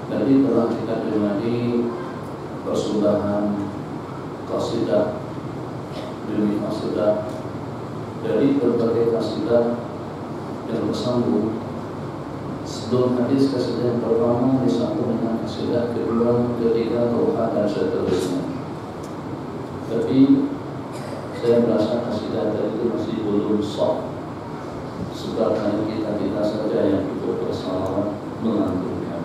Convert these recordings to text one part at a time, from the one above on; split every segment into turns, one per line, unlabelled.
Jadi telah kita dengar persembahan qasidah demi qasidah dari berbagai qasidah yang bersambung. Sebelum hadis qasidah yang pertama disambung dengan qasidah kedua, ketiga, keempat, dan seterusnya. Tapi saya merasa qasidah tadi itu masih belum sah. Sebab hanya kita saja yang ikut bersalawat melantunkan.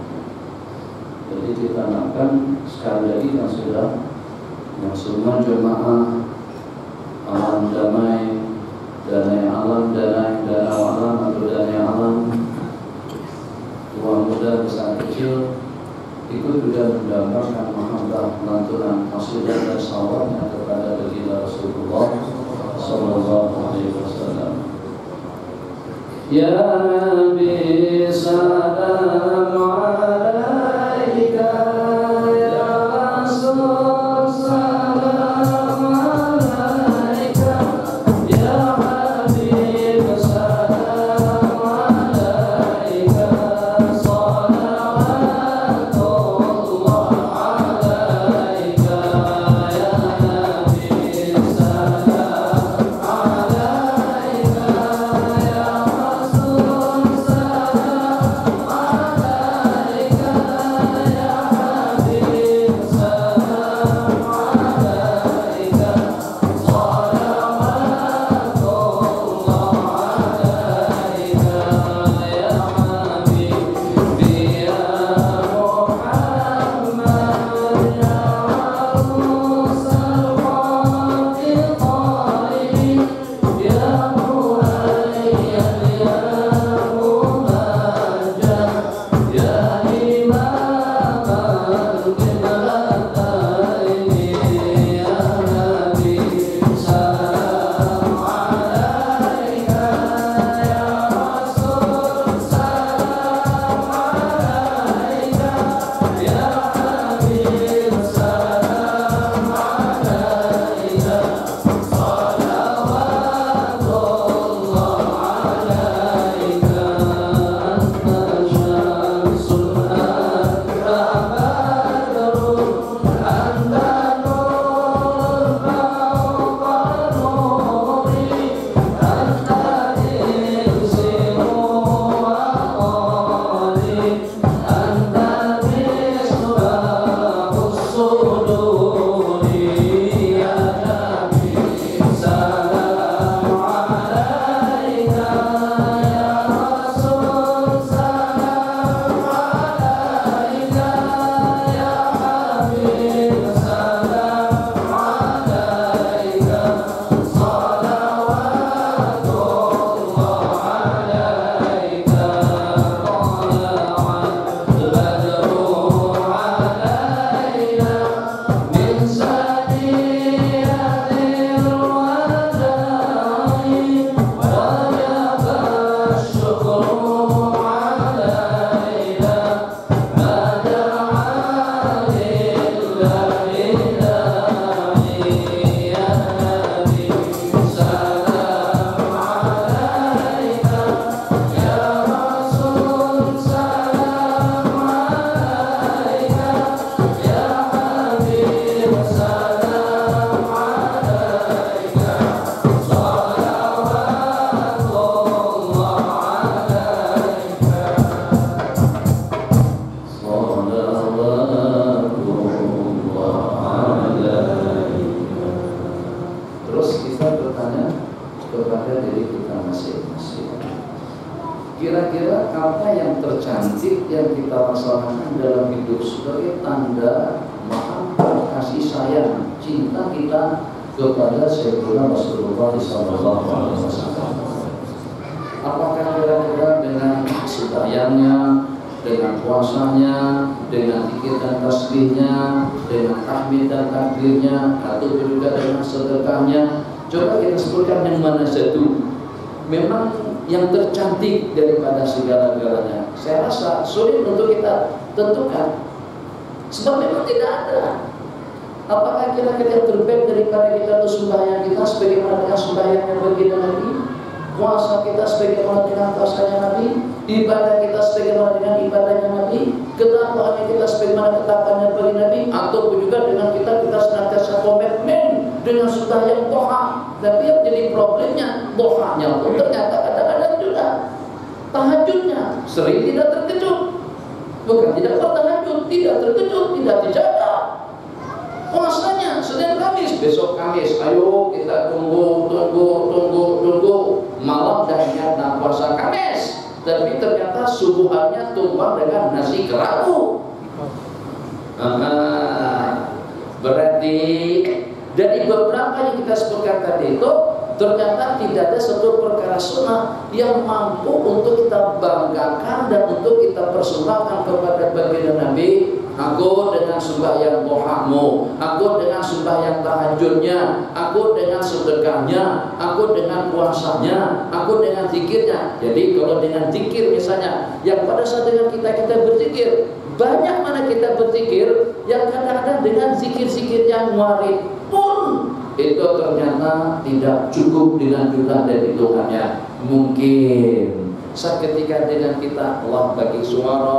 Jadi kita akan sekali lagi qasidah yang semua jemaah alam damai, danai alam, danau alam atau danai alam, tua muda besar kecil ikut juga mendambakan mahabbah lantunan qasidah dan salawatnya kepada baginda Rasulullah sallallahu alaihi wasallam. Ya Nabi salam alaika, ya Rasul salam alaika, ya Habib salam alaika, salawatullah alaika, ya Nabi salam alaika, ya Rasul salam alaika, ya Habib salam alaika, salawatullah alaika, ya Habibi ya Muhammad ya Rasul qati'in ya Muayyan ya Mumajjad ya Imam al-Qiblataini, ya Nabi salam alaika, ya Rasul salam alaika, ya Habib salam alaika, salawatullah alaika, anta syamsul anta badrun anta nur fawqa nuri anta ilzimu wa qali anta misbahus suduri, ya Nabi salam alaika, ya Rasul salam alaika, ya Habib salam alaika, salawatullah alaika, tala'at badru alaina min saniyatil wada'i, wajaba syukru alaina, ma da'a lillahi da'i, ya Nabi salam alaika, ya Rasul salam alaika, ya Habib salam alaika, salawatullah alaika, salawatullah alaika. Terus kita bertanya kepada diri kita masing-masing, kira-kira apa yang tercantik yang kita laksanakan dalam hidup sebagai tanda mahabbah kasih sayang cinta kita kepada Sayyidina Rasulullah SAW. Apakah kira-kira dengan sembahyangnya, dengan puasanya, dengan zikir dan tasbihnya, dengan tahmid dan takbirnya, atau juga dengan sedekahnya? Coba kita sebutkan yang mana satu memang yang tercantik daripada segala-galanya. Saya rasa sulit untuk kita tentukan, sebab memang tidak ada. Apakah kira-kira yang terbaik daripada kita itu sembahyang kita sebagaimana dengan sembahyangnya baginda Nabi, puasa kita sebagaimana dengan puasanya Nabi, ibadah kita sebagaimana dengan ibadahnya Nabi, ketakwaan kita sebagaimana ketakwaannya bagi Nabi, ataupun juga dengan kita senantiasa komitmen dengan sembahyang duha. Tapi yang jadi problemnya, duhanya pun ternyata kadang-kadang juga tahajudnya sering tidak terkejut. Bukan tidak bertahajud, tidak terkejut, tidak dijaga. Puasanya Senin Kamis, besok Kamis, ayo kita tunggu malam dan niat puasa Kamis. Tapi ternyata subuhannya tumpah dengan nasi kerabu. Berarti dari beberapa yang kita sebutkan tadi itu ternyata tidak ada satu perkara sunnah yang mampu untuk kita banggakan dan untuk kita persembahkan kepada baginda Nabi. Aku dengan sembahyang duhamu, aku dengan sembahyang tahajudnya, aku dengan sedekahnya, aku dengan puasanya, aku dengan zikirnya. Jadi kalau dengan zikir misalnya, yang pada saat dengan kita berzikir, banyak mana kita berzikir yang kadang-kadang dengan zikir-zikir yang warid pun itu ternyata tidak cukup dengan jumlah dan hitungannya. Mungkin seketika dengan kita Allah bagi suara,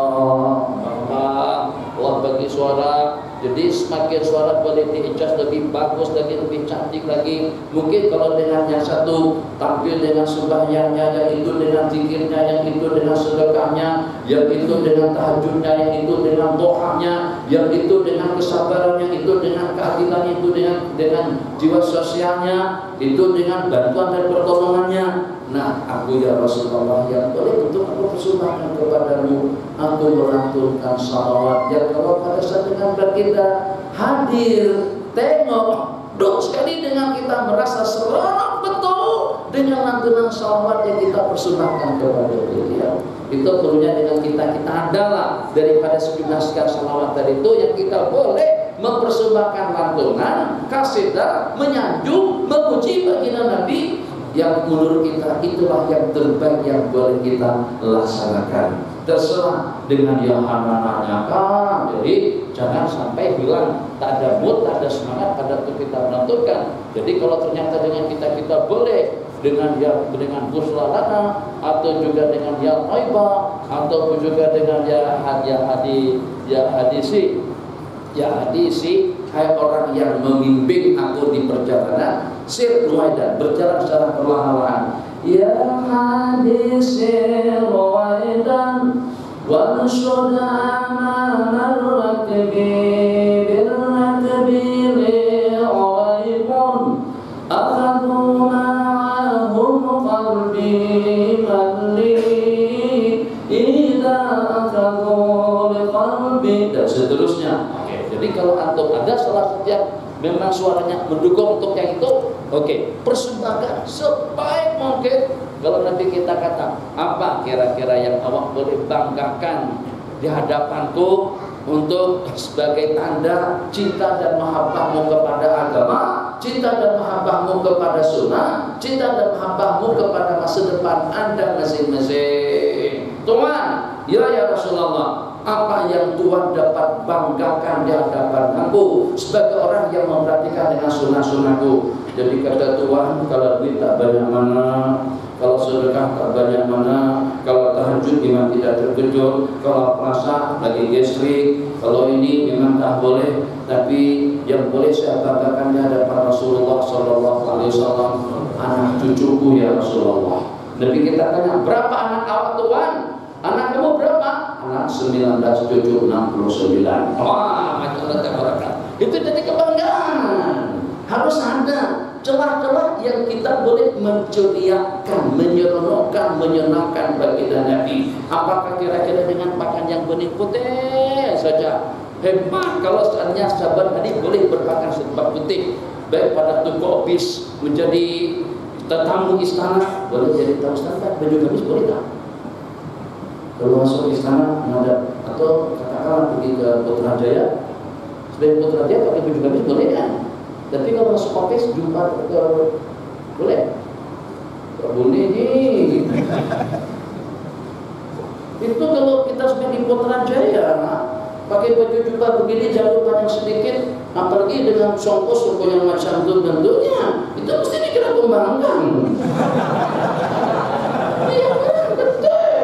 Allah bagi suara, jadi semakin suara boleh di-adjust lebih bagus lagi, lebih cantik lagi. Mungkin kalau dengan yang satu tampil dengan sembahyangnya, yang itu dengan zikirnya, yang itu dengan sedekahnya, yang itu dengan tahajudnya, yang itu dengan doanya, yang itu dengan kesabaran, yang itu dengan keadilan, itu dengan jiwa sosialnya, itu dengan bantuan dan pertolongannya. Nah, aku ya Rasulullah yang boleh untuk aku persembahkan kepadamu, aku melantunkan salawat yang kalau pada saat dengan baginda hadir, tengok, dok sekali dengan kita merasa seronok betul dengan lantunan salawat yang kita persembahkan kepada beliau. Itu perlunya dengan kita adalah daripada sejumlah sekian salawat tadi itu yang kita boleh mempersembahkan lantunan, kasidah, menyanjung, memuji baginda Nabi. Yang menurut kita itulah yang terbaik yang boleh kita laksanakan. Terserah dengan yang anak-anaknya kan. Jadi jangan sampai hilang, tak ada mood, tak ada semangat pada untuk kita menentukan. Jadi kalau ternyata dengan kita boleh dengan dengan buslalana, atau juga dengan ya thaibah, ataupun juga dengan hadisi, hai orang yang membimbing aku di perjalanan, sir ruwaidan, berjalan secara perlahan-lahan. Ya hadisi ruwaidan wanshud amaman rakbi birrakbi li'aibun akhadu ma'ahum qalbi malli idha akhadu liqalbi, dan seterusnya. Jadi kalau antum ada salah satu yang memang suaranya mendukung untuk yang itu, oke, persembahkan sebaik mungkin. Kalau nanti kita kata, apa kira-kira yang awak boleh banggakan di hadapanku untuk sebagai tanda cinta dan mahabbahmu kepada agama, cinta dan mahabbahmu kepada sunnah, cinta dan mahabbahmu kepada masa depan Anda masing-masing. Tuhan, ya Rasulullah, apa yang Tuhan dapat banggakan di hadapan aku sebagai orang yang memperhatikan dengan sunnah-sunnahku. Jadi kata Tuhan, kalau duit tak banyak mana, kalau sedekah tak banyak mana, kalau tahajud memang tidak terkejut, kalau puasa lagi gestrik, kalau ini memang tak boleh. Tapi yang boleh saya banggakan di hadapan Rasulullah SAW, anak cucuku ya Rasulullah. Nabi kita tanya, berapa anak awak Tuhan? Anak kamu berapa? Anak 19, cucu 69. Wah, itu jadi kebanggaan. Harus ada celah-celah yang kita boleh menceriakan, menyeronokkan, menyenangkan baginda Nabi. Apakah kira-kira dengan pakaian yang benih putih saja, Hebat kalau seandainya sahabat Nabi boleh berpakaian serba putih, baik pada tubuh bis menjadi tetamu istana, boleh jadi tamu istana, baju gamis boleh tak? Kalau masuk istana menghadap atau katakanlah pergi ke Putrajaya, sebagai Putrajaya pakai baju gamis boleh kan? Tapi kalau masuk office jumpa ke boleh? Boleh nih. Itu kalau kita sebagai Putrajaya, pakai baju jubah begini jauh panjang sedikit, apalagi dengan songkos yang macam itu bentuknya, itu mesti dikira pembangkang. Iya kan, betul.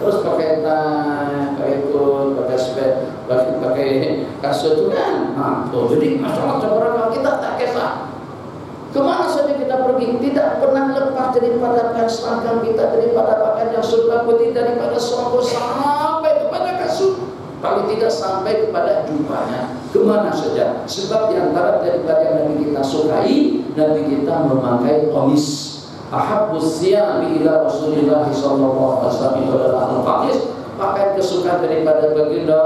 Terus pakai tie, pakai coat, pakai spek, pakai kasut kan. Jadi masalah orang kita tak kisah. Kemana saja kita pergi, tidak pernah lepas daripada pakaian seragam kita, daripada pakaian yang serba putih, daripada songkos sampai kepada kasut, paling tidak sampai kepada jubahnya. Kemana saja, sebab diantara daripada yang Nabi kita sukai, Nabi kita memakai qamis. Ahabbus siyabi ila Rasulillah sallallahu alaihi wasallam al-qamis, pakaian kesukaan daripada baginda.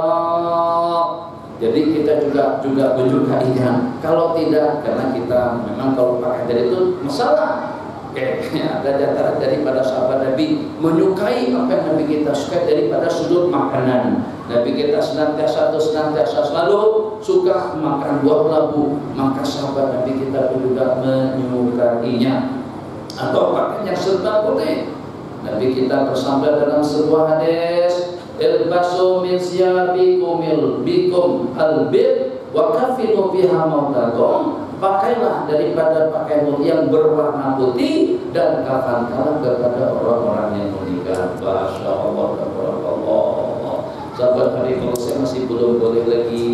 Jadi kita juga baju kainnya. Kalau tidak, karena kita memang kalau pakai dari itu masalah. Ada diantara daripada sahabat Nabi menyukai apa yang Nabi kita suka daripada sudut makanan. Nabi kita senantiasa selalu suka makan buah labu, maka sahabat Nabi kita juga menyukainya. Atau pakaian yang serba putih. Nabi kita bersabda dalam sebuah hadis, ilbasu min siyabikum bikum albid wa kafinu biha mautakum, pakailah daripada pakaian yang berwarna putih dan kafankanlah kepada orang-orang yang meninggal. Masya Allah, sahabat hari, kalau saya masih belum boleh lagi,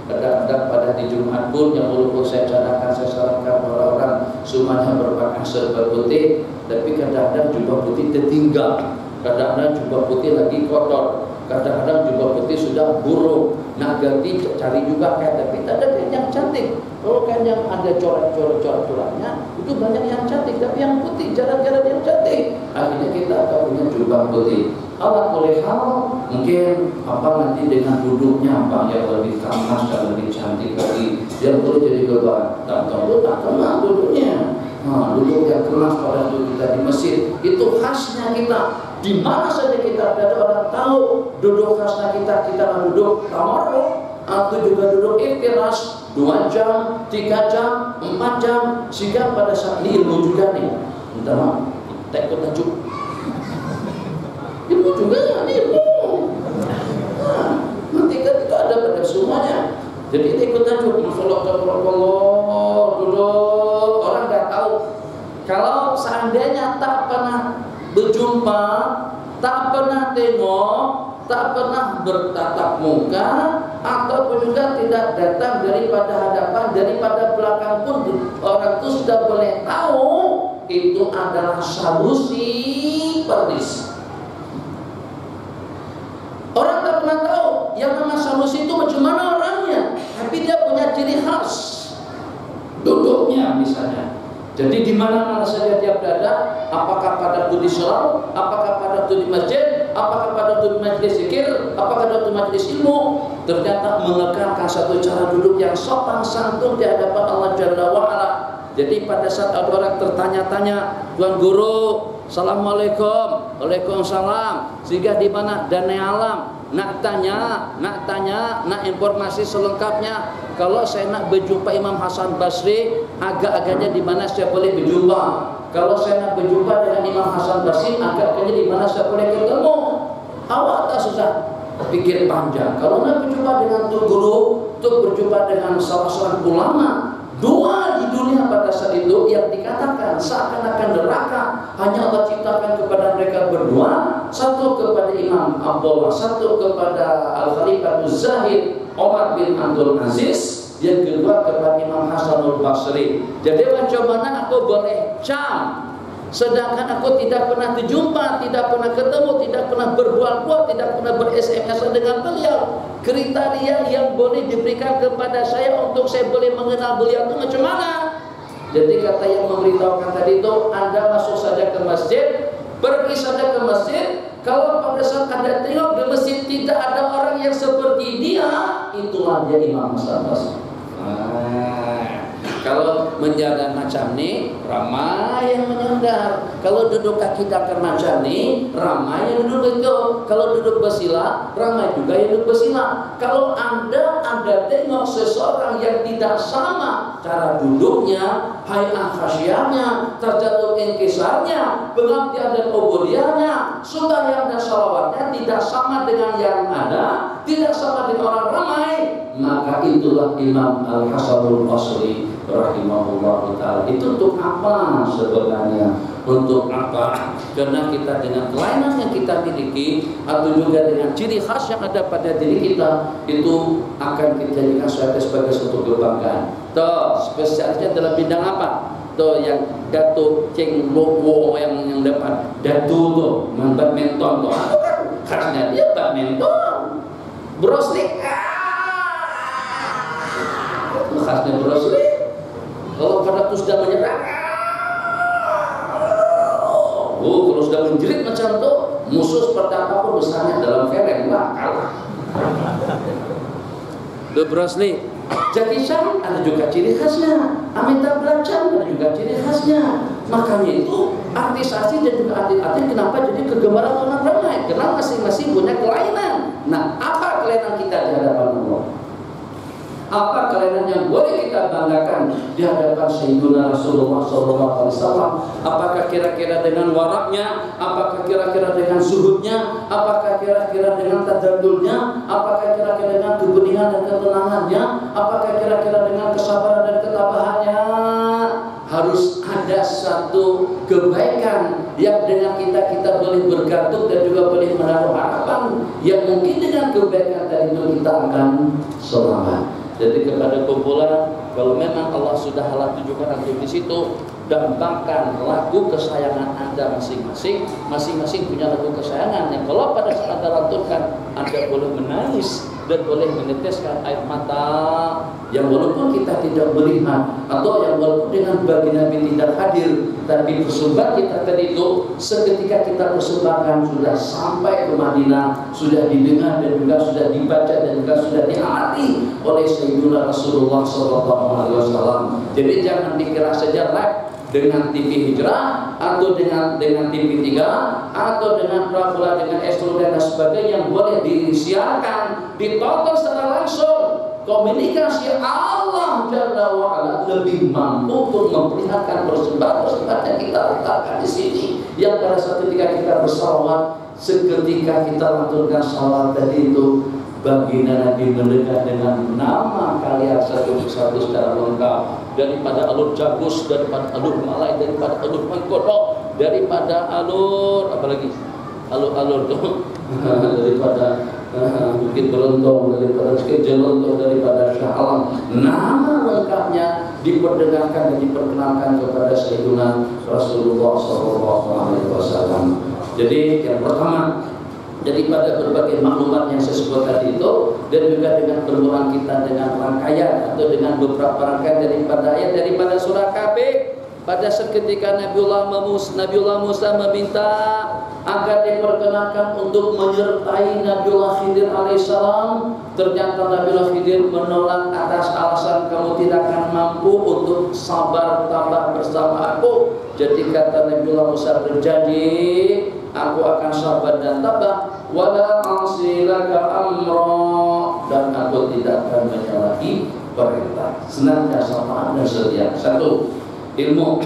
kadang-kadang pada di Jumat pun yang walaupun saya cadangkan, saya sarankan orang-orang semuanya berpakaian serba putih, tapi kadang-kadang jubah putih tertinggal. Kadang-kadang jubah putih lagi kotor, kadang-kadang jubah putih sudah buruk, nak ganti cari juga kain, tapi tak ada kain yang cantik. Kalau kain yang ada corak-coraknya itu banyak yang cantik, tapi yang putih jarang-jarang yang cantik. Akhirnya kita akan punya jubah putih. Ala kulli hal, mungkin apa nanti dengan duduknya apa yang lebih kemas dan lebih cantik lagi, yang perlu jadi gelar. Tak tahu tak kenal duduknya. Duduk yang kemas pada duduk kita di masjid itu khasnya kita. Di mana saja kita ada orang tahu duduk khasnya kita duduk tamarruk atau juga duduk iftiras 2 jam, 3 jam, 4 jam, sehingga pada saat ini ilmu juga nih. Minta maaf, tak ikut tajuk. Ilmu juga kan ilmu. Nanti kan itu ada pada semuanya. Jadi kita ikut tajuk. Masalah duduk orang nggak tahu. Kalau seandainya tak pernah berjumpa, tak pernah tengok, tak pernah bertatap muka, ataupun juga tidak datang daripada hadapan, daripada belakang pun orang itu sudah boleh tahu itu adalah solusi perlis. Orang tak pernah tahu yang nama solusi itu macam mana orangnya, tapi dia punya ciri khas duduknya misalnya. Jadi di mana-mana saja dia berada, apakah pada di surau, apakah pada di masjid, apakah pada di majlis zikir, apakah pada di majlis ilmu, ternyata mengekalkan satu cara duduk yang sopan santun di hadapan Allah Jalla wa'ala. Jadi pada saat ada orang tertanya-tanya, Tuan Guru, Assalamualaikum, Waalaikumsalam, sehingga di mana Danai Alam, nak tanya, nak informasi selengkapnya. Kalau saya nak berjumpa Imam Hasan Basri, agak-agaknya di mana saya boleh berjumpa. Kalau saya nak berjumpa dengan Imam Hasan Basri, agak-agaknya di mana saya boleh ketemu. Awak tak susah pikir panjang. Kalau nak berjumpa dengan Tuan Guru, untuk berjumpa dengan salah seorang ulama, 2 di dunia pada saat itu yang dikatakan seakan-akan neraka hanya Allah ciptakan kepada mereka berdua, satu kepada Imam Abdullah, satu kepada Al-Khalifah Zahid Omar bin Abdul Aziz, yang kedua kepada Imam Hasanul Basri. Jadi macam mana aku boleh cam, sedangkan aku tidak pernah terjumpa, tidak pernah ketemu, tidak pernah berbual-bual, tidak pernah ber-SMS dengan beliau. Kriteria yang boleh diberikan kepada saya untuk saya boleh mengenal beliau itu macam mana? Jadi kata yang memberitahukan tadi itu, Anda masuk saja ke masjid, pergi saja ke masjid, Kalau pada saat Anda tengok di masjid tidak ada orang yang seperti dia, itulah dia Imam Hasan Basri. Kalau menjaga macam ni, ramai yang menyandar. Kalau duduk kaki datar macam ni, ramai yang duduk itu. Kalau duduk bersila, ramai juga yang duduk bersila. Kalau Anda tengok seseorang yang tidak sama cara duduknya, hay'ah khasyahnya, terjatuh inkisarnya, pengabdian dan ubudiyahnya, sembahyang dan salawatnya tidak sama dengan yang ada, tidak sama dengan orang ramai, maka itulah Imam Al-Hasanul Basri rahimahullah ta'ala. Itu untuk apa sebenarnya? Untuk apa? Karena kita dengan kelainan yang kita miliki atau juga dengan ciri khas yang ada pada diri kita, itu akan kita jadikan sebagai suatu kebanggaan. Toh spesialisnya dalam bidang apa? Toh yang Datuk Ceng Lowo yang dapat Datu tuh badminton tuh, khasnya dia badminton. Broslik khasnya broslik. Kalau pada itu sudah menyerang, kalau sudah menjerit macam itu, musuh seperti apapun besarnya dalam film kalah. The Bruce Lee, Jackie Chan ada juga ciri khasnya, Amitabh Bachchan ada juga ciri khasnya. Makanya itu artis-artis dan juga atlet-atlet kenapa jadi kegemaran orang ramai? Karena masing-masing punya kelainan. Nah, apa kelainan kita di hadapan Allah? Apa kelainan yang boleh kita banggakan di hadapan Sayyidina Rasulullah SAW? Apakah kira-kira dengan waraknya? Apakah kira-kira dengan zuhudnya? Apakah kira-kira dengan tadadulnya? Apakah kira-kira dengan kebeningan dan ketenangannya? Apakah kira-kira dengan kesabaran dan ketabahannya? Harus ada satu kebaikan yang dengan kita boleh bergantung dan juga boleh menaruh harapan, yang mungkin dengan kebaikan tadi itu kita akan selamat. Jadi kepada kumpulan, kalau memang Allah sudah halah tujukan antum di situ, dambangkan lagu kesayangan Anda masing-masing. Masing-masing punya lagu kesayangan yang kalau pada saat Anda lantunkan, Anda boleh menangis dan boleh meneteskan air mata, yang walaupun kita tidak melihat, atau yang walaupun dengan baginda Nabi tidak hadir, tapi persembahan kita tadi itu seketika kita persembahkan sudah sampai ke Madinah, sudah didengar dan juga sudah dibaca dan juga sudah diamati oleh Sayyidina Rasulullah SAW. Jadi jangan dikira saja live dengan TV Hijrah atau dengan TV 3 atau dengan Prafula, dengan Estro dan sebagainya yang boleh disiarkan, ditonton secara langsung. Komunikasi Allah Jalla wa'ala lebih mampu untuk memperlihatkan persembahan yang kita letakkan di sini, yang pada saat ketika kita bersalawat, seketika kita lantunkan salawat tadi itu, baginda Nabi mendekat dengan nama kalian satu persatu secara lengkap, daripada alur jagus, daripada alur malai, daripada alur mengkodok, daripada alur apalagi alur-alur tuh daripada Bukit Belontong, daripada Jelonto, daripada Shah Alam, nama lengkapnya diperdengarkan dan diperkenalkan kepada Sayyidina Rasulullah SAW. Jadi yang pertama, daripada berbagai maklumat yang saya sebut tadi itu, dan juga dengan permulaan kita dengan rangkaian atau dengan beberapa rangkaian daripada ayat daripada surah Kahfi, pada seketika Nabiullah Musa meminta agar diperkenankan untuk menyertai Nabiullah Khidir alaihissalam. Ternyata Nabiullah Khidir menolak atas alasan kamu tidak akan mampu untuk sabar tambah bersama aku. Jadi kata Nabiullah Musa, berjanji aku akan sabar dan tabah, wala asilaka amra, dan aku tidak akan menyalahi perintah, senantiasa taat dan setia. Satu, ilmu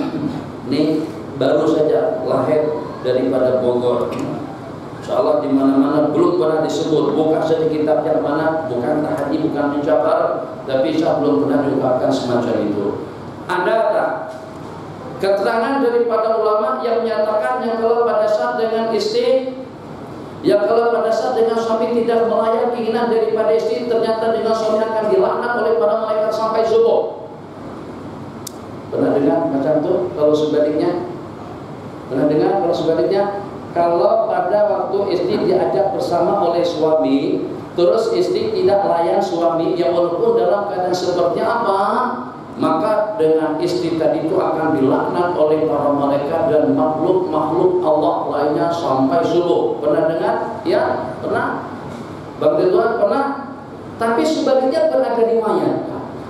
ini baru saja lahir daripada Bogor. Insyaallah di mana-mana belum pernah disebut, bukan saja kitab yang mana, bukan tahadi, bukan mencabar, tapi saya belum pernah diungkapkan semacam itu. Ada tak keterangan daripada ulama yang menyatakan yang kalau pada saat dengan istri, yang kalau pada saat dengan suami tidak melayan keinginan daripada istri, ternyata dengan suami akan dilaknat oleh para malaikat sampai subuh. Pernah dengar macam itu? Kalau sebaliknya, pernah dengar kalau sebaliknya? Kalau pada waktu istri diajak bersama oleh suami, terus istri tidak layan suami, yang walaupun dalam keadaan seperti apa, maka dengan istri tadi itu akan dilaknat oleh para malaikat dan makhluk-makhluk Allah lainnya sampai subuh. Pernah dengar? Ya, pernah. Bang Ridwan pernah. Tapi sebaliknya pernah ada riwayat.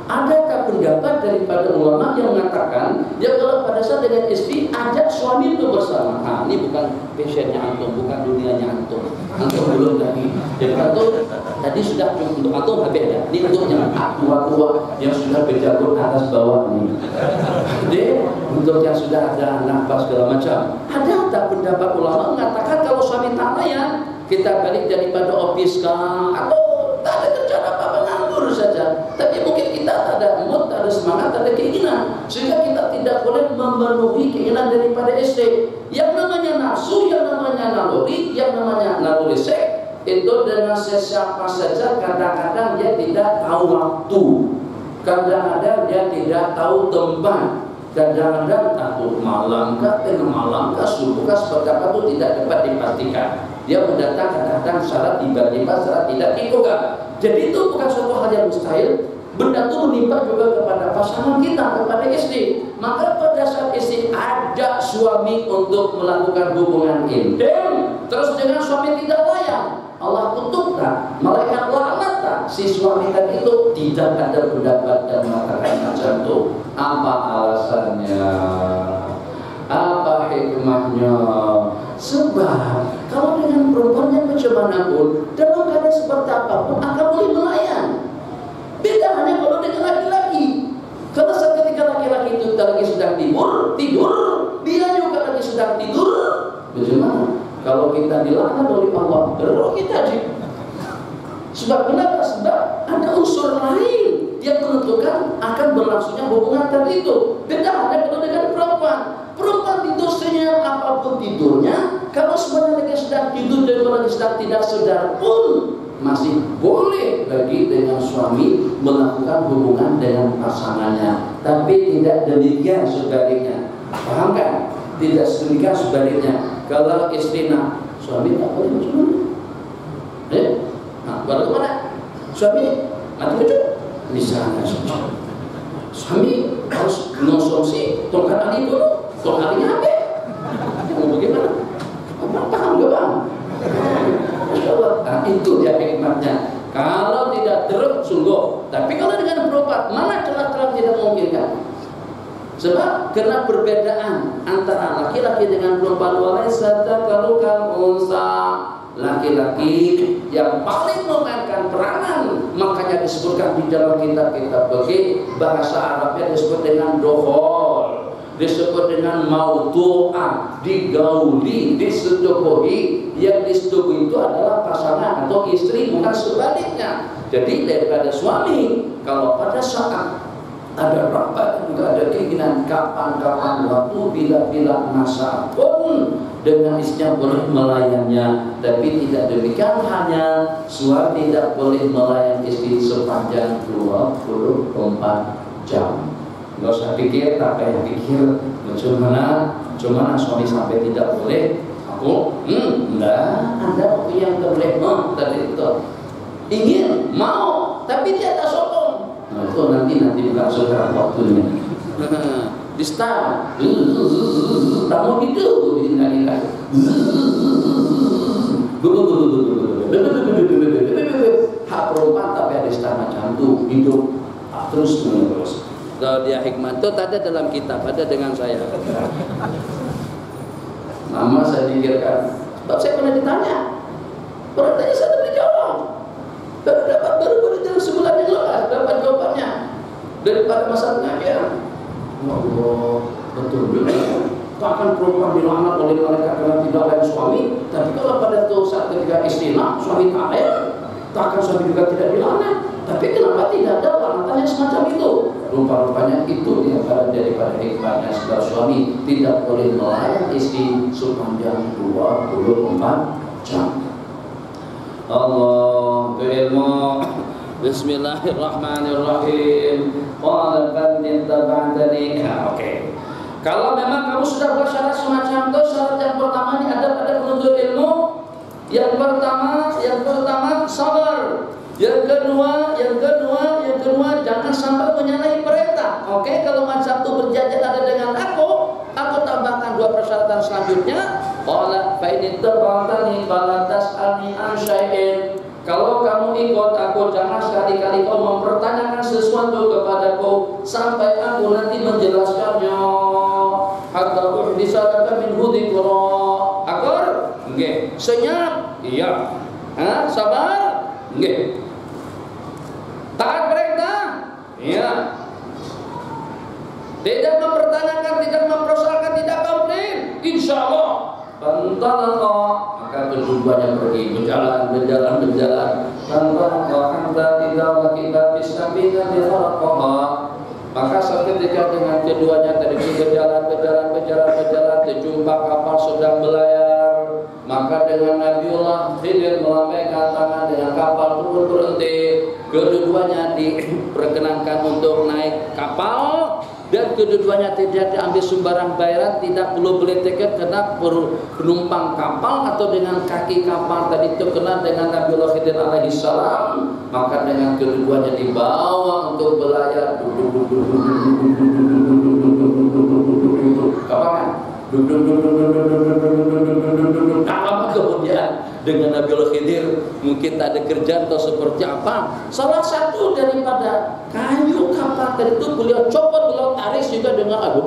Adakah pendapat daripada ulama yang mengatakan ya kalau pada saat dengan istri ajak suami itu bersama? Nah, ini bukan passionnya antum, bukan dunianya antum. Antum belum lagi. Jadi antum tadi sudah untuk antum habis ada. Ini untuk yang tua-tua yang sudah berjago atas bawah ini. Jadi untuk yang sudah ada anak pas segala macam. Ada tak pendapat ulama mengatakan kalau suami tak layan kita balik daripada office atau tak ada kerjaan apa-apa nganggur saja. Tapi mungkin kita tak ada mood, tak ada semangat, tak ada keinginan, sehingga kita tidak boleh memenuhi keinginan daripada istri. Yang namanya nafsu, yang namanya naluri, yang namanya naluri seks itu dengan siapa saja kadang-kadang dia tidak tahu waktu, kadang-kadang dia tidak tahu tempat, kadang-kadang takut malam kah, tengah malam kah, subuh kah, seperti apa itu tidak dapat dipastikan. Dia mendatang kadang-kadang syarat tiba-tiba syarat tidak diikukan. Jadi itu bukan suatu hal yang mustahil. Benda itu menimpa juga kepada pasangan kita, kepada istri. Maka pada saat istri ajak suami untuk melakukan hubungan intim, terus dengan suami tidak layak, Allah kutukkan, malaikat laknat si suami tadi itu. Tidak ada pendapat dan mengatakan macam itu. Apa alasannya? Apa hikmahnya? Sebab kalau dengan perempuan yang macam mana pun, dalam keadaan seperti apapun akan boleh melayan. Beda hanya kalau dengan laki-laki. Karena saat ketika laki-laki itu lagi sedang tidur, dia juga lagi sedang tidur. Bagaimana? Kalau kita dilaknat oleh Allah, terus kita sih. Sebab kenapa? Sebab ada unsur lain yang menentukan akan berlangsungnya hubungan tadi itu. Beda hanya kalau dengan perempuan. Perempuan tidur senyap apapun tidurnya, kalau sebenarnya lagi sedang tidur dan lagi sedang tidak sadar pun masih boleh bagi dengan suami melakukan hubungan dengan pasangannya. Tapi tidak demikian sebaliknya. Paham kan? Tidak demikian sebaliknya. Kalau istri nak, suami tak boleh macam mana? Nah, baru kemana? Suami mati macam misalnya suami harus mengonsumsi tongkat ali dulu. Tongkat alinya apa? Mau bagaimana? Paham gak bang? Masya Allah. Nah, itu dia hikmahnya. Kalau tidak terus sungguh. Tapi kalau dengan berobat, mana celah-celah tidak memungkinkan? Sebab karena perbedaan antara laki-laki dengan perempuan, walaysa dzakaru kal unsa, laki-laki yang paling memainkan peranan, makanya disebutkan di dalam kitab-kitab bagi bahasa Arabnya disebut dengan dohol, disebut dengan mautu'ah, digauli, disetubuhi. Yang disetujui itu adalah pasangan atau istri, bukan sebaliknya. Jadi daripada suami, kalau pada saat ada rapat juga ada keinginan kapan-kapan waktu bila-bila masa pun dengan istrinya boleh melayannya. Tapi tidak demikian hanya suami tidak boleh melayan istri sepanjang 24 jam. Nggak usah pikir, tak payah pikir bagaimana suami sampai tidak boleh. Aku enggak, Anda waktu yang boleh tadi itu ingin mau tapi dia tak sokong. Nah, itu nanti bukan sekarang waktunya. Di start, tak mau gitu, hak perempuan tapi ada start macam itu hidup terus menerus. Kalau dia hikmah itu ada dalam kitab, ada dengan saya. Lama saya pikirkan, sebab saya pernah ditanya, saya tak dijawab. Baru dalam sebulan yang lepas dapat jawabannya daripada masa pengajian. Allah, betul juga. Takkan perempuan dilaknat oleh malaikat karena tidak layan suami, tapi kalau pada saat ketika istilah suami tak layan, takkan suami juga tidak dilaknat. Tapi kenapa tidak ada laknatannya semacam itu? Rupa-rupanya itu diantara daripada hikmahnya sebab suami tidak boleh melayan istri sepanjang 24 jam. Allah berilmu. Bismillahirrahmanirrahim. Qala bal tab'atani. Oke. Kalau memang kamu sudah buat syarat semacam itu, syarat yang pertama ini ada pada penuntut ilmu. Yang pertama sabar. Yang kedua jangan sampai menyalahi perintah. oke, kalau macam itu berjanji ada dengan aku tambahkan 2 persyaratan selanjutnya. Qala fa in ittaba'tani fala tas'alni an syai'in. Kalau kamu ikut aku, jangan sekali-kali kau mempertanyakan sesuatu kepadaku sampai aku nanti menjelaskannya. Hatta uhdisaka min dzikra. Akur? Nggih. Senyap? Iya. Sabar? Nggih. Taat perintah? Iya. Tidak mempertanyakan, tidak mempersoalkan, tidak komplain. Insyaallah. Fantalaqa, maka keduanya pergi berjalan. Fantalaqa hatta idza laqiya bis-sabina bi kharaqaha. Maka seketika dengan keduanya tadi berjalan, terjumpa kapal sedang belayar. Maka dengan Nabiullah Khidir melambaikan tangan dengan kapal turun berhenti. Keduanya diperkenankan untuk naik kapal. Dan kedua-duanya tidak diambil sembarang bayaran, tidak perlu beli tiket karena penumpang kapal atau dengan kaki kapal tadi itu kena dengan Nabiullah Khidir alaihi salam. Maka dengan kedua-duanya dibawa untuk belayar. Kapan? Lama kemudian dengan Nabiullah Khidir mungkin tak ada kerjaan atau seperti apa. Salah satu daripada kayu kapal tadi itu beliau copot, beliau tarik juga dengan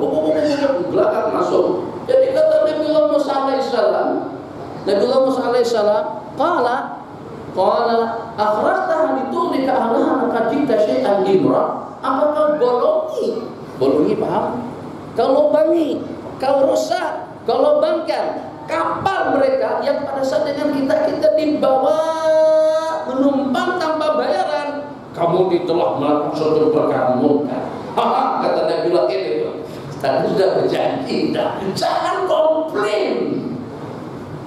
belakang masuk. Jadi kata Nabiullah Musa alaihissalam, qala akhrajtaha litulika ahlaha laqad jita syai'an imra. Apakah bolongi paham? Kalau bangi, kalau rusak, kalau bangkar kapal mereka yang pada saat dengan kita dibawa menumpang tanpa bayaran, kamu telah melakukan suatu perkara mungkar. Kata Nabiullah itu tadi sudah berjanji, jangan komplain.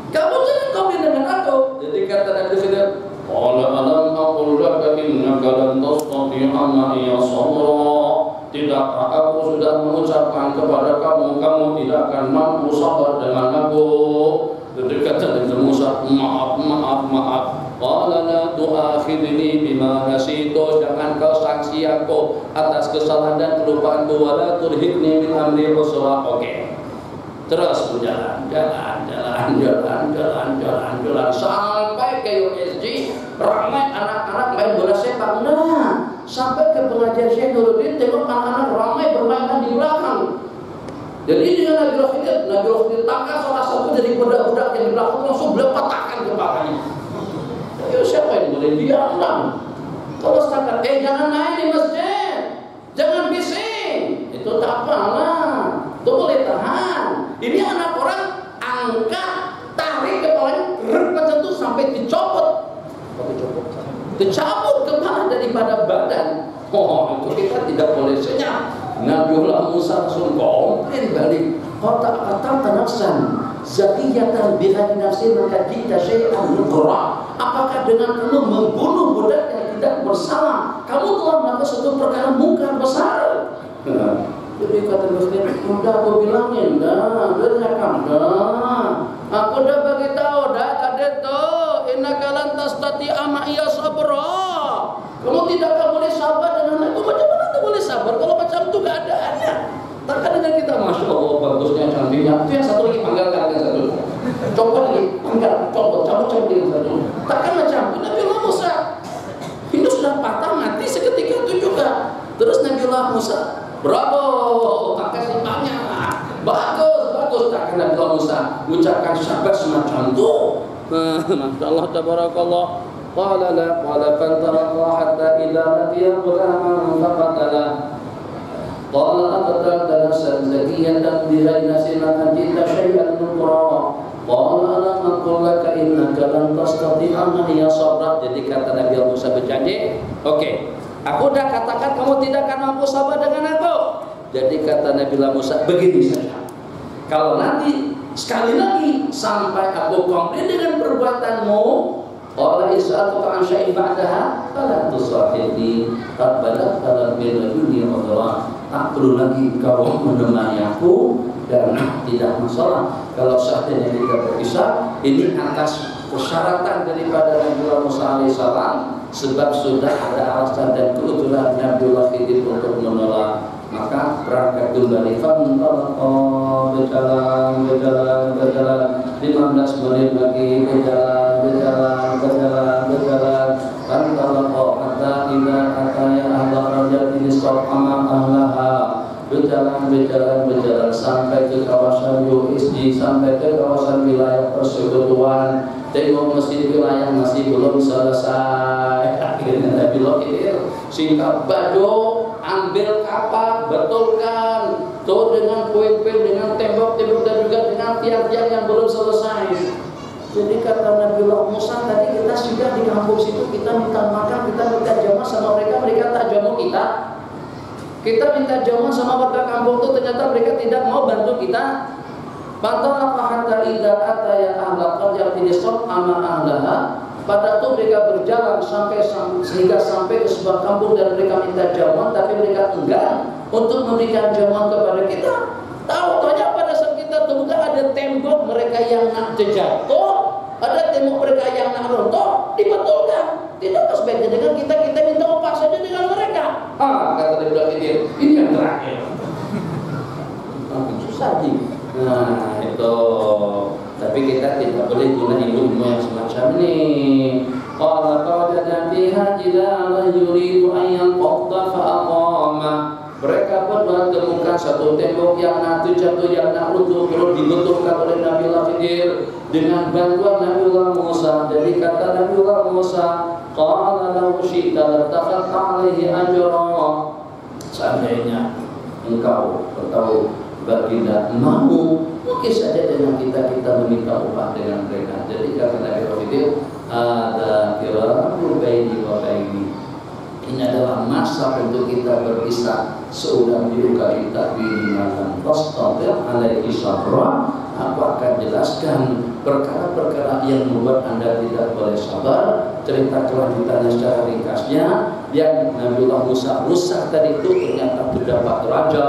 Kamu jangan komplain dengan aku. Jadi kata Nabiullah, qala alam aqul laka innaka lan tastati'a ma'iya sabra. Tidakkah aku sudah mengucapkan kepada kamu tidak akan mampu sabar dengan aku? Jadi kata Nabi Musa, maaf. Qala la tu'akhidni bima nasitu. Jangan kau sanksi aku atas kesalahan dan kelupaanku. Wala turhikni min amri usra. Oke. Terus berjalan sampai ke USG. Ramai anak-anak main bola sepak. Sampai ke pengajian Syekh Nuruddin, tengok anak-anak ramai bermain di belakang. Jadi dengan Nabiullah Khidir tangkap salah satu dari budak-budak yang di belakang, langsung beliau patahkan kepalanya. Ya siapa ini boleh diam? Terus kata, jangan main di masjid, jangan bising. Itu tak apalah, itu boleh tahan. Ini anak orang angkat, tarik kepalanya, macam itu sampai dicopot kepala daripada badan. Itu kita tidak boleh senyap. Nabiullah Musa langsung komplain balik. Kata nafsan zakiyatan bihadi nafsi maka jita syai'an nukra. Apakah dengan kamu membunuh budak yang tidak bersalah, kamu telah melakukan suatu perkara mungkar besar? Jadi kata Muslim, udah aku bilangin aku udah bagi tahu tadi tuh, innaka lan tastati'a ma'iya sabra. Kamu tidak akan boleh sabar dengan aku. Macam mana tu boleh sabar kalau macam itu keadaannya? Takkan dengan kita, masya Allah bagusnya, cantiknya. Itu yang satu lagi panggalkan yang satu. Copot lagi, cabut yang satu. Takkan macam itu. Nabiullah Musa ini sudah patah mati seketika itu juga. Terus Nabiullah Musa, bravo, pakai simpangnya, bagus. Takkan Nabiullah Musa ucapkan syabat semacam itu. Masya Allah, tabarakallah. Qala la qala fantalaqa hatta idza laqiya ghulaman faqatala. Qala aqtalta nafsan zakiyatan bighairi nafsin laqad jita syai'an nukra. Qala alam aqul laka innaka lan tastati'a ma'iya sabra. Jadi kata Nabi Musa berjanji, oke, aku dah katakan kamu tidak akan mampu sabar dengan aku. Jadi kata Nabi Musa, begini saja, kalau nanti sekali lagi sampai aku komplain dengan perbuatanmu, qala is'altuka an syai'in ba'daha fala tusahibni qad balagha min ladunni udhra. Tak perlu lagi kau menemani aku dan tidak masalah kalau saatnya kita berpisah. Ini atas persyaratan daripada Nabiullah Musa alaihissalam, sebab sudah ada alasan dan kebetulan Nabiullah Khidir untuk menolak. Maka ama ahlaha, berjalan sampai ke kawasan USG, sampai ke kawasan wilayah persekutuan. Tengok mesin wilayah masih belum selesai. Akhirnya Nabi Lot itu singkat bado, ambil kapak, betulkan, tuh dengan puing-puing, dengan tembok-tembok dan juga dengan tiang-tiang yang belum selesai. Jadi kata Nabi Musa, tadi kita sudah di kampung situ, kita minta makan, kita minta jamuan sama mereka, mereka tak jamu kita. Kita minta jamuan sama warga kampung itu, ternyata mereka tidak mau bantu kita. Fatalaqa hatta idza ataya ahla qaryatin ama ahlaha. Pada itu mereka berjalan sehingga sampai ke sebuah kampung dan mereka minta jamuan, tapi mereka enggan untuk memberikan jamuan kepada kita. Tahu-taunya pada saat kita temukan ada tembok mereka yang nak terjatuh, ada tembok mereka yang nak runtuh, dibetulkan. Tidak sebaiknya dengan kita minta upah saja dengan mereka. Kata dia ini yang terakhir. Susah sih. Nah itu, tapi kita tidak boleh guna ilmu yang semacam ini. Qala qawjada fiha jidaran yuridu an yanqadda fa aqama. Mereka pun menemukan satu tembok yang nanti jatuh, yang nak runtuh, perlu dibetulkan oleh Nabiullah Khidir dengan bantuan Nabiullah Musa. Jadi kata Nabiullah Musa, qala law syi'ta lattakhadta 'alaihi ajra. Seandainya engkau baginda mau, mungkin saja dengan kita meminta upah dengan mereka. Jadi kata Nabi Khidir, ada kiramu baini wa baini. Ini adalah masa untuk kita berpisah. Seudang diuka kita bini malam tastatir alaihi sabra. Aku akan jelaskan perkara-perkara yang membuat Anda tidak boleh sabar. Cerita kelanjutannya secara ringkasnya, yang Nabiullah Musa rusak tadi itu ternyata terdapat raja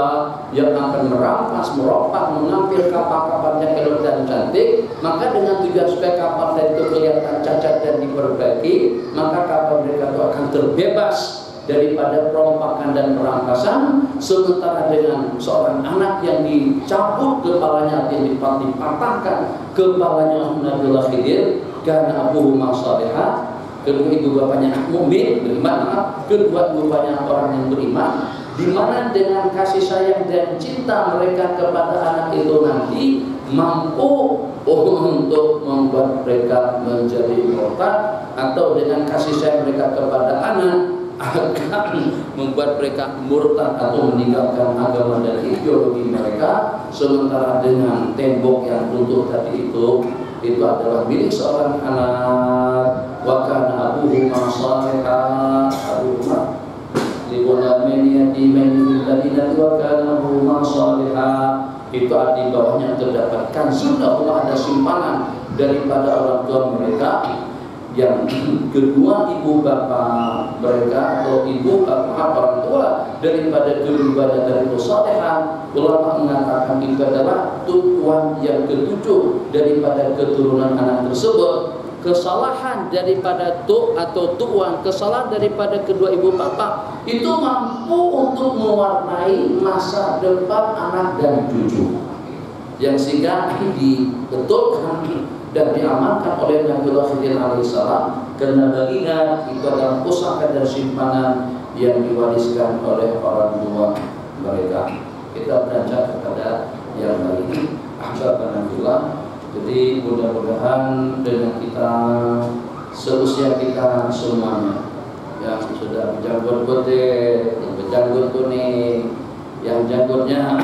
yang akan merampas, merompak, mengambil kapal-kapalnya elok dan cantik. Maka dengan tujuan supaya kapal tadi itu kelihatan cacat dan diperbaiki, maka kapal mereka itu akan terbebas daripada perompakan dan perampasan. Sementara dengan seorang anak yang dicabut kepalanya, yang dipatahkan kepalanya Nabiullah Khidir, karena abuhuma salihah, kedua ibu bapaknya mukmin beriman, kedua ibu bapaknya orang yang beriman, di mana dengan kasih sayang dan cinta mereka kepada anak itu nanti mampu untuk membuat mereka menjadi murtad, atau dengan kasih sayang mereka kepada anak akan membuat mereka murtad atau meninggalkan agama dan ideologi mereka. Sementara dengan tembok yang runtuh tadi itu adalah milik seorang anak. Wa kana abuhuma salihah, abuhuma liwalamin yatimain fil madinati wa kana abuhuma salihah. Itu di bawahnya terdapat kanzun, Allah, ada simpanan daripada orang tua mereka, yang kedua ibu bapak mereka atau ibu bapak orang tua daripada keduanya dari salihah. Ulama mengatakan itu adalah tujuan yang ketujuh daripada keturunan anak tersebut. Kesalahan daripada tuan, kesalahan daripada kedua ibu bapak itu mampu untuk mewarnai masa depan anak dan cucu, yang sehingga dibetulkan dan diamankan oleh Nabiullah Khidir alaihissalam, karena baginda itu adalah pusaka dan simpanan yang diwariskan oleh orang tua mereka. Kita beranjak kepada yang lain. Alhamdulillah. Jadi mudah-mudahan dengan kita seusia kita semuanya yang sudah berjanggut putih, yang berjanggut kuning, yang janggutnya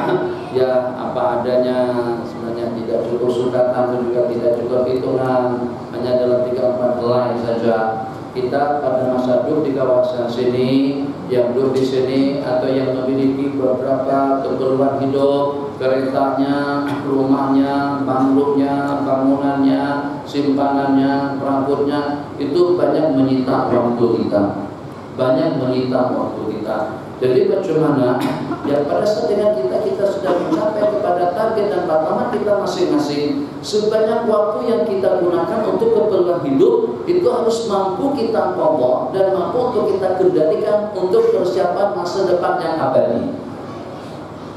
ya apa adanya, sebenarnya tidak cukup sukatan dan juga tidak cukup hitungan, hanya dalam 3-4 helai saja. Kita pada masa duduk di kawasan sini, yang duduk di sini atau yang memiliki beberapa keperluan hidup, keretanya, rumahnya, bangkrutnya, bangunannya, simpanannya, rambutnya, itu banyak menyita waktu kita, Jadi bagaimana yang pada saat dengan kita sudah mencapai kepada target dan batasan kita masing-masing, sebanyak waktu yang kita gunakan untuk keperluan hidup itu harus mampu kita pokok dan mampu untuk kita kendalikan untuk persiapan masa depan yang abadi.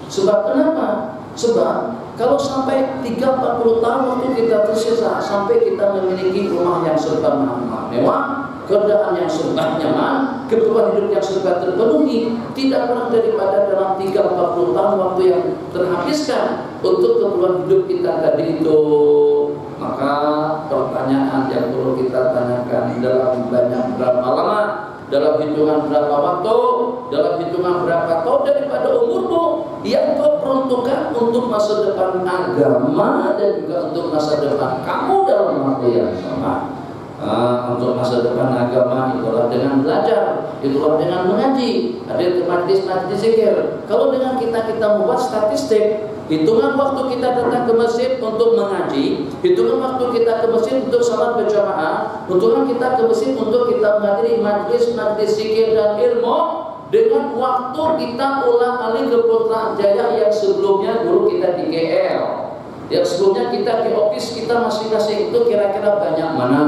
Sebab kenapa? Sebab kalau sampai 30-40 tahun waktu kita tersisa sampai kita memiliki rumah yang serba mewah, keadaan yang serba nyaman, kebutuhan hidup yang serba terpenuhi, tidak kurang daripada dalam 30-40 tahun waktu yang terhabiskan untuk kebutuhan hidup kita tadi itu. Maka pertanyaan yang perlu kita tanyakan dalam banyak berapa lama, dalam hitungan berapa waktu, dalam hitungan berapa tahun daripada umurmu yang kau peruntukkan untuk masa depan agama dan juga untuk masa depan kamu dalam waktu yang sama. Untuk masa depan agama itulah dengan belajar, itulah dengan mengaji, hadir ke majlis-majlis zikir. Kalau dengan kita membuat statistik, hitungan waktu kita datang ke masjid untuk mengaji, hitungan waktu kita ke masjid untuk salat berjamaah, hitungan kita ke masjid untuk kita menghadiri majlis-majlis zikir dan ilmu, dengan waktu kita ulang-alik ke Putrajaya yang sebelumnya dulu kita di KL, yang sebelumnya kita di office kita masing-masing itu kira-kira banyak mana?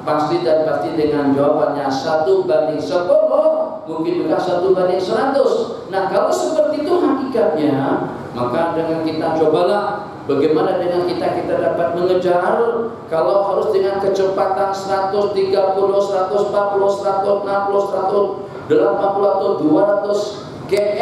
Pasti dan pasti dengan jawabannya 1/10, mungkin juga 1/100. Nah, kalau seperti itu hakikatnya, maka dengan kita cobalah bagaimana dengan kita dapat mengejar. Kalau harus dengan kecepatan 130, 140, 160, 180 atau 200 km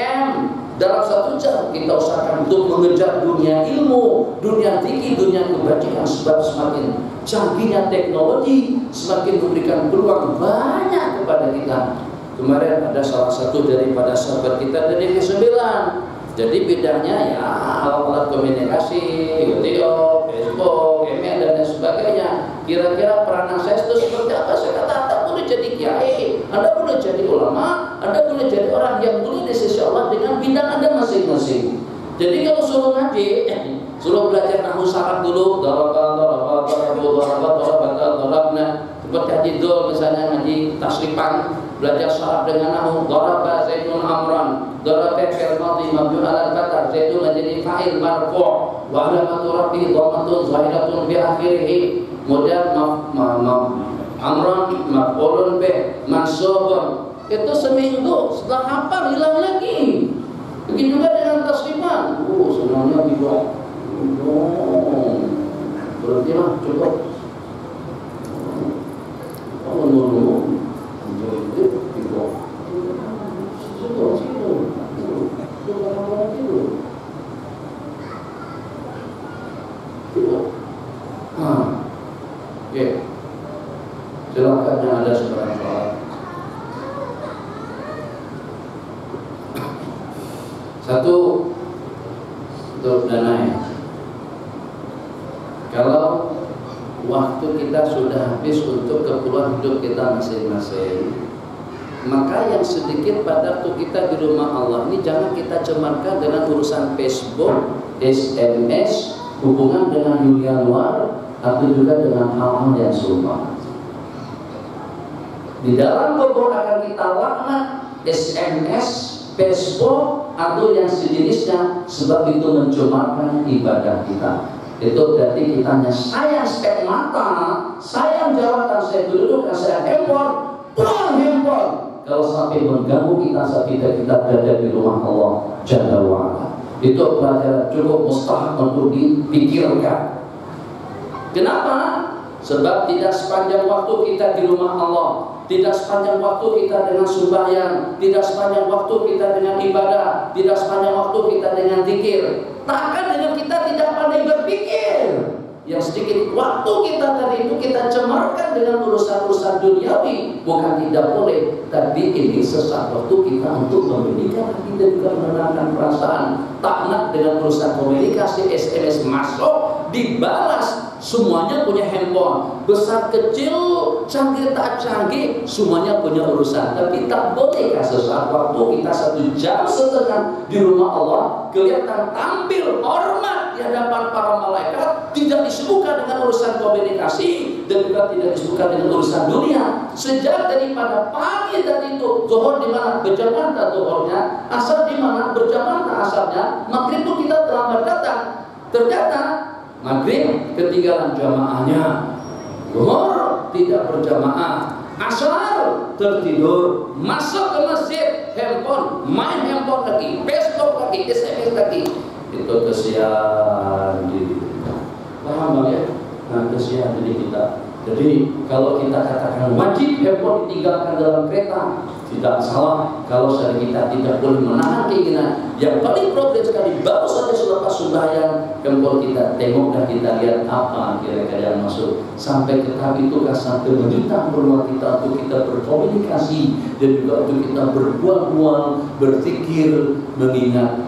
dalam 1 jam, kita usahakan untuk mengejar dunia ilmu, dunia zikir, dunia kebajikan. Sebab semakin canggihnya teknologi, semakin memberikan peluang banyak kepada kita. Kemarin ada salah satu daripada sahabat kita dari ke-9. Jadi bidangnya ya alat-alat komunikasi, video, Facebook, email dan lain sebagainya. Kira-kira peranan saya itu seperti apa? Saya kata, Anda boleh jadi kiai, Anda boleh jadi ulama, Anda boleh jadi orang yang mulia di sisi Allah dengan bidang Anda masing-masing. Jadi kalau suruh ngaji, suruh belajar nahwu saraf dulu, seperti haji dol misalnya ngaji tasrifan, belajar saraf dengan nahwu, daraba zaidun amran, daraba fi'il madhi mabni 'ala al-fath, zaidun menjadi fa'il marfu' wa alamatu rafi'i dhammatun zahiratun bi akhirih. Kemudian amran maf'ulun bih mansubun. Itu seminggu setelah hafal hilang lagi. Begitu juga dengan tasrifan. Semuanya tidak. Berarti lah cukup. Silakan yang ada sekarang soal. Satu untuk dananya. Kalau waktu kita sudah habis untuk keperluan hidup kita masing-masing, maka yang sedikit pada waktu kita di rumah Allah ini jangan kita cemarkan dengan urusan Facebook, SMS, hubungan dengan dunia luar, atau juga dengan hal-hal yang serupa. Di dalam kubur akan kita laknat SMS, Facebook, atau yang sejenisnya, sebab itu mencemarkan ibadah kita. Itu berarti kita hanya sayang spek mata, sayang jabatan, saya kedudukan, saya handphone, buang handphone. Kalau sampai mengganggu kita saat kita berada di rumah Allah Jalla wa'ala, itu pelajaran cukup mustahil untuk dipikirkan. Kenapa? Sebab tidak sepanjang waktu kita di rumah Allah, tidak sepanjang waktu kita dengan sembahyang, tidak sepanjang waktu kita dengan ibadah, tidak sepanjang waktu kita dengan zikir, takkan dengan kita tidak pandai berpikir. Yang sedikit waktu kita tadi itu kita cemarkan dengan urusan-urusan duniawi. Bukan tidak boleh, tapi ini sesaat waktu kita untuk memberikan hati dan juga menenangkan perasaan. Tak nak dengan urusan komunikasi, SMS masuk, dibalas. Semuanya punya handphone, besar kecil, canggih tak canggih, semuanya punya urusan. Tapi tak bolehkah sesaat waktu kita 1 jam setengah di rumah Allah kelihatan tampil hormat di hadapan para malaikat, tidak disibukkan dengan urusan komunikasi dan juga tidak disibukkan dengan urusan dunia. Sejak daripada pagi tadi itu, zuhur di mana berjamaah zuhurnya, asar di mana berjamaah asarnya, maghrib itu kita terlambat datang. Ternyata maghrib ketinggalan jamaahnya, zuhur tidak berjamaah, asar tertidur, masuk ke masjid, handphone, main handphone lagi, Facebook lagi, SMS lagi. Itu kesian diri. Paham Bang ya? Nah, kesian diri kita. Jadi kalau kita katakan wajib handphone ditinggalkan dalam kereta, tidak salah. Kalau kita tidak boleh menahan keinginan. Yang paling problem sekali, baru saja selepas sembahyang handphone kita tengok dan kita lihat apa kira-kira yang masuk. Sampai ke tahap itu kan sampai menyita peluang kita untuk kita berkomunikasi dan juga untuk kita berbual-bual, berpikir, mengingat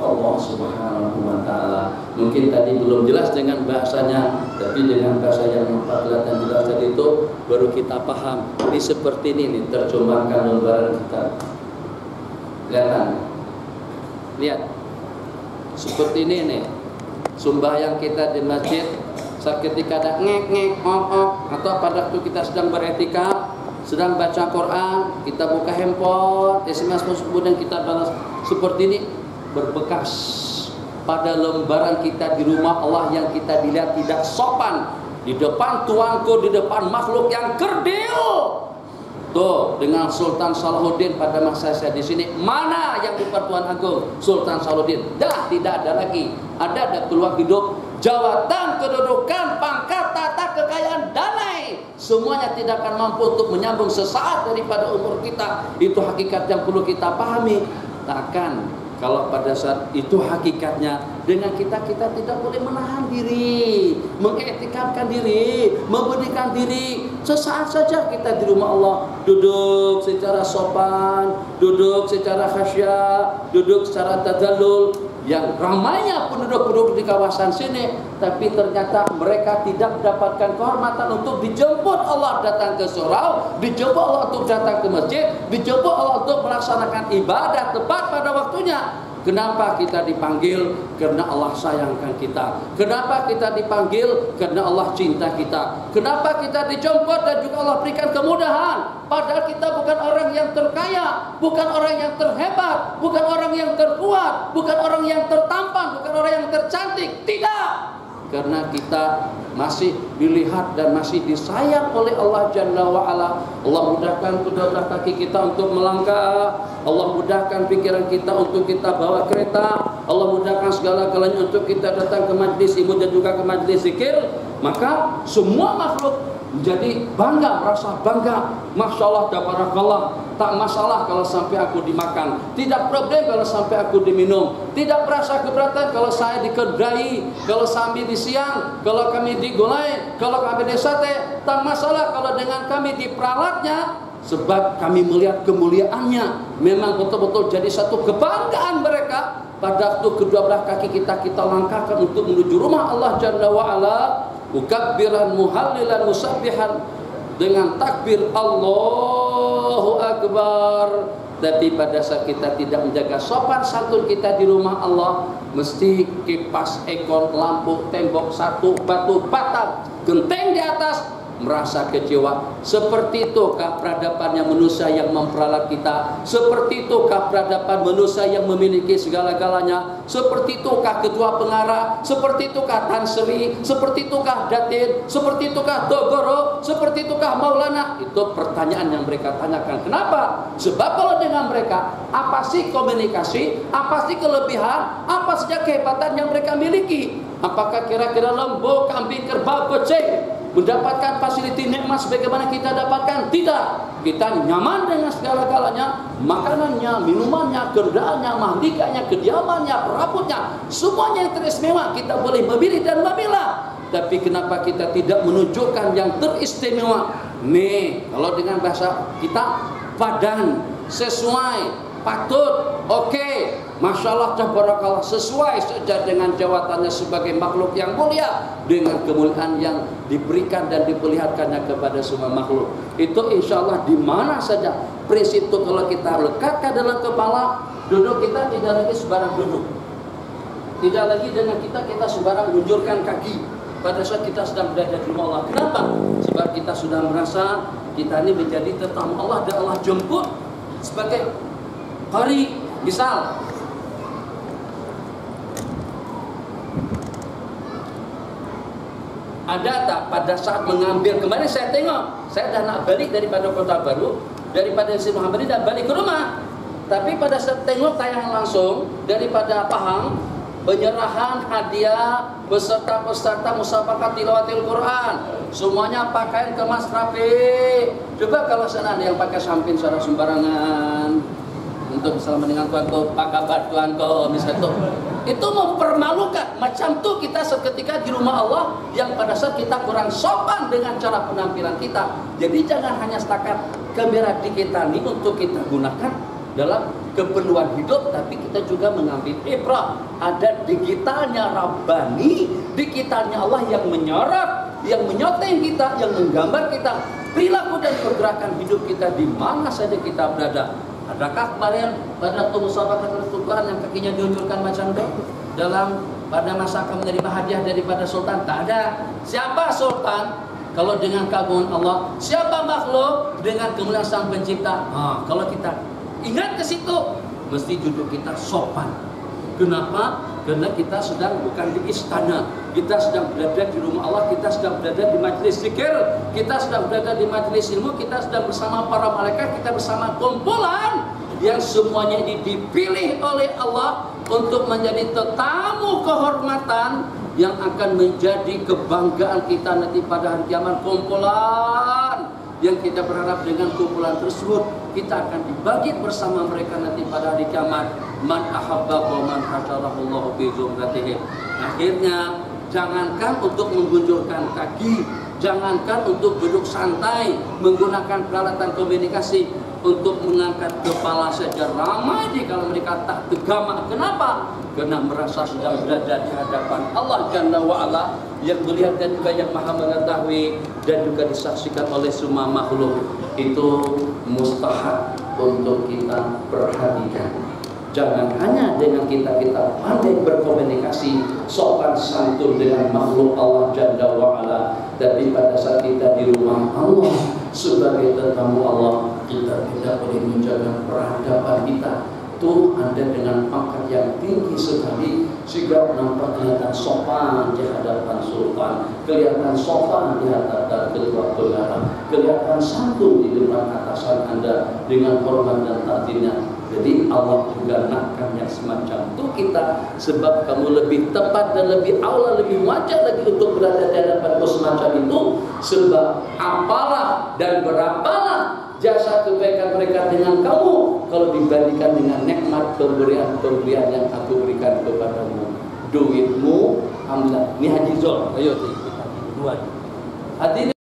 Allah Subhanahu wa Ta'ala. Mungkin tadi belum jelas dengan bahasanya, tapi dengan bahasa yang kelihatan jelas tadi itu baru kita paham. Ini seperti ini nih, terjemahkan lembaran kita. Kelihatan? Lihat. Seperti ini nih. Sembahyang kita di masjid, saat ketika ada ngek-ngek, ok, atau pada waktu kita sedang beretikaf, sedang baca Quran, kita buka handphone, SMS kemudian kita balas seperti ini. Berbekas pada lembaran kita di rumah Allah yang kita dilihat tidak sopan di depan tuanku, di depan makhluk yang kerdil. Tuh, dengan Sultan Salahuddin pada masa saya di sini, mana yang di Pertuan Agung Sultan Salahuddin? Dah tidak ada lagi. Ada peluang hidup, jawatan, kedudukan, pangkat, tata kekayaan, dan lain. Semuanya tidak akan mampu untuk menyambung sesaat daripada umur kita. Itu hakikat yang perlu kita pahami. Takkan kalau pada saat itu hakikatnya dengan kita tidak boleh menahan diri, mengiktikafkan diri, memberikan diri. Sesaat saja kita di rumah Allah, duduk secara sopan, duduk secara khasyah, duduk secara tadallul. Yang ramainya penduduk-penduduk di kawasan sini, tapi ternyata mereka tidak mendapatkan kehormatan untuk dijemput Allah datang ke surau, dijemput Allah untuk datang ke masjid, dijemput Allah untuk melaksanakan ibadah tepat pada waktunya. Kenapa kita dipanggil? Karena Allah sayangkan kita. Kenapa kita dipanggil? Karena Allah cinta kita. Kenapa kita dijemput dan juga Allah berikan kemudahan? Padahal kita bukan orang yang terkaya, bukan orang yang terhebat, bukan orang yang terkuat, bukan orang yang tertampan, bukan orang yang tercantik. Tidak. Karena kita masih dilihat dan masih disayang oleh Allah Jalla wa'ala. Allah mudahkan kedua kaki kita untuk melangkah, Allah mudahkan pikiran kita untuk kita bawa kereta, Allah mudahkan segala-galanya untuk kita datang ke majlis ilmu dan juga ke majlis zikir. Maka semua makhluk menjadi bangga, merasa bangga. Masya Allah, tabarakallah. Tak masalah kalau sampai aku dimakan, tidak problem kalau sampai aku diminum, tidak merasa keberatan kalau saya dikedai, kalau kami di siang, kalau kami digulai, kalau kami di sate. Tak masalah kalau dengan kami diperalatnya, sebab kami melihat kemuliaannya. Memang betul-betul jadi satu kebanggaan mereka. Pada waktu kedua belah kaki kita langkahkan untuk menuju rumah Allah Jalla wa'ala, mukabbiran muhallilan musabbihan, dengan takbir Allahu Akbar. Tapi pada saat kita tidak menjaga sopan santun kita di rumah Allah, mesti kipas, ekor, lampu, tembok, satu, batu, batang, genteng di atas, merasa kecewa. Seperti itukah peradabannya manusia yang memperalat kita? Seperti itukah peradaban manusia yang memiliki segala-galanya? Seperti itukah ketua pengarah? Seperti itukah Tan Sri? Seperti itukah Datin? Seperti itukah Dogoro? Seperti itukah Maulana? Itu pertanyaan yang mereka tanyakan. Kenapa? Sebab kalau dengan mereka, apa sih komunikasi? Apa sih kelebihan? Apa saja kehebatan yang mereka miliki? Apakah kira-kira lembu, kambing, kerbau, kucing mendapatkan fasilitas nikmat sebagaimana kita dapatkan? Tidak. Kita nyaman dengan segala-galanya, makanannya, minumannya, kendaraannya, mahligannya, kediamannya, perabotnya, semuanya yang teristimewa. Kita boleh memilih dan memilah. Tapi kenapa kita tidak menunjukkan yang teristimewa? Nih, kalau dengan bahasa kita, padan, sesuai, patut, oke, Masya Allah, tabarakallah, sesuai saja dengan jawatannya sebagai makhluk yang mulia, dengan kemuliaan yang diberikan dan diperlihatkannya kepada semua makhluk. Itu insya Allah di mana saja. Prinsip itu kalau kita lekatkan dalam kepala, duduk kita tidak lagi sembarang duduk, tidak lagi dengan kita sembarang menunjukkan kaki pada saat kita sedang berada di rumah Allah. Kenapa? Sebab kita sudah merasa kita ini menjadi tetamu Allah dan Allah jemput sebagai qari. Misal ada tak pada saat mengambil, kemarin saya tengok, saya dah nak balik daripada Kota Baru, daripada Sri Muhammad dah balik ke rumah. Tapi pada saat tengok tayangan langsung daripada Pahang, penyerahan hadiah peserta-peserta musabaqah tilawatil Quran, semuanya pakaian kemas rapi. Coba kalau sana ada yang pakai samping secara sembarangan untuk bersama dengan tuanku, pak kabar tuanku, misalnya itu mempermalukan. Macam tuh kita seketika di rumah Allah yang pada saat kita kurang sopan dengan cara penampilan kita. Jadi jangan hanya setakat kamera kita ini untuk kita gunakan dalam keperluan hidup, tapi kita juga mengambil ibrah. Ada digitalnya Rabbani, digitalnya Allah yang menyorot, yang menyoteng kita, yang menggambar kita, perilaku dan pergerakan hidup kita di mana saja kita berada. Adakah kemarin pada musabaqah Al-Quran yang kakinya diunjurkan macam itu dalam pada masa kamu menerima hadiah daripada sultan? Tak ada. Siapa sultan? Kalau dengan keagungan Allah. Siapa makhluk? Dengan kemuliaan Sang Pencipta. Kalau kita ingat ke situ, mesti duduk kita sopan. Kenapa? Karena kita sedang bukan di istana, kita sedang berada di rumah Allah, kita sedang berada di majelis zikir, kita sedang berada di majelis ilmu, kita sedang bersama para malaikat, kita bersama kumpulan yang semuanya ini dipilih oleh Allah untuk menjadi tetamu kehormatan yang akan menjadi kebanggaan kita nanti pada hari kiamat. Kumpulan yang kita berharap dengan kumpulan tersebut kita akan dibagi bersama mereka nanti pada hari kiamat. Man ahabba wa man hasyarahullahu fi zumratihi. Akhirnya jangankan untuk menggunjurkan kaki, jangankan untuk duduk santai menggunakan peralatan komunikasi, untuk mengangkat kepala saja ramai kalau mereka tak tegama. Kenapa? Karena merasa sedang berada di hadapan Allah Jalla wa'ala yang melihat dan juga yang maha mengetahui dan juga disaksikan oleh semua makhluk. Itu mustahab untuk kita perhatikan. Jangan hanya dengan kita pandai berkomunikasi sopan santun dengan makhluk Allah Jalla wa'ala, tapi pada saat kita di rumah Allah sebagai tetamu Allah, kita tidak boleh menjaga peradaban kita. Tuh Anda dengan pangkat yang tinggi sekali sehingga nampak kelihatan sopan di hadapan sultan, kelihatan sopan di hadapan ketua negara, kelihatan santun di depan atasan Anda dengan hormat dan takdirnya. Jadi Allah juga nakkan yang semacam itu kita, sebab kamu lebih tepat dan lebih aula, lebih wajar lagi untuk berada di hadapan semacam itu, sebab apalah dan berapalah jasa kebaikan mereka dengan kamu kalau dibandingkan dengan nikmat pemberian yang aku berikan kepadamu. Duitmu, alhamdulillah. Ini Haji Zul, ayo kita dua. Hadirin